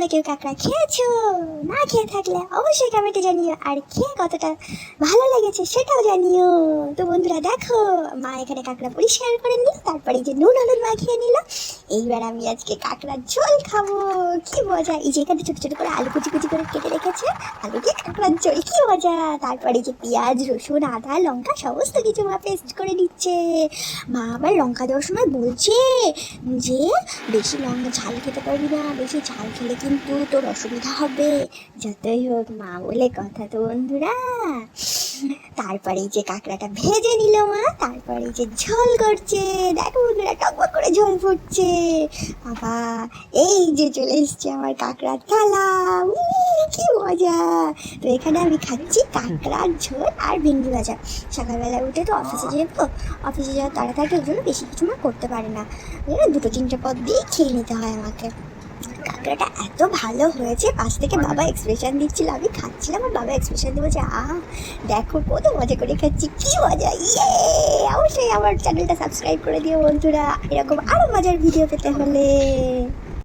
তোমরা কেউ কাঁকড়া খেয়েছো? না খেয়ে থাকলে অবশ্যই কমেন্টে জানিও, আর খেয়ে কতটা ভালো লেগেছে সেটাও জানিও। তো বন্ধুরা দেখো, মা এখানে কাঁকড়া পরিষ্কার করে নিল, তারপরে এই যে নুন হলুদ মাখিয়ে নিল। এইবার আমি আজকে কাঁকড়ার ঝোল খাবো। কি মজা! এই যে এখানে ছোট ছোট করে আলু কুচি কুচি করে কেটে রেখেছে, আলু দিয়ে কাঁকড়ার ঝোল, কি মজা! তারপরে এই যে পেঁয়াজ রসুন আদা লঙ্কা সমস্ত কিছু মা পেস্ট করে দিচ্ছে। মা আবার লঙ্কা দেওয়ার সময় বলছে যে বেশি লঙ্কা ঝাল খেতে পারবি না, বেশি ঝাল খেলে কিন্তু তোর অসুবিধা হবে। যতই হোক মা বলে কথা তো বন্ধুরা। তারপরে এই যে কাঁকড়াটা ভেজে নিল মা, তারপরে এই যে ঝোল করছে। দেখো বন্ধুরা, টকবক করে ঝোল ফুটছে। বাবা, এই যে চলে এসছে আমার কাঁকড়ার থালা। কি মজা! তো এখানে আমি খাচ্ছি কাঁকড়ার ঝোল আর ভেন্ডি ভাজা। সকালবেলায় উঠে তো অফিসে যেতে, অফিসে যাওয়ার তাড়া থাকে, ওই জন্য বেশি কিছু না করতে পারে না, দুটো তিনটে পদ দিয়ে খেয়ে নিতে হয় আমাকে। কাঁকড়াটা এত ভালো হয়েছে, পাশ থেকে বাবা এক্সপ্রেশন দিচ্ছিল, আমি খাচ্ছিলাম আর বাবা এক্সপ্রেশন দিয়ে বলছে দেখো কত মজা করে খাচ্ছি, কি মজা! ইয়ে! অবশ্যই আমার চ্যানেলটা সাবস্ক্রাইব করে দিও বন্ধুরা, এরকম আরো মজার ভিডিও পেতে হলে।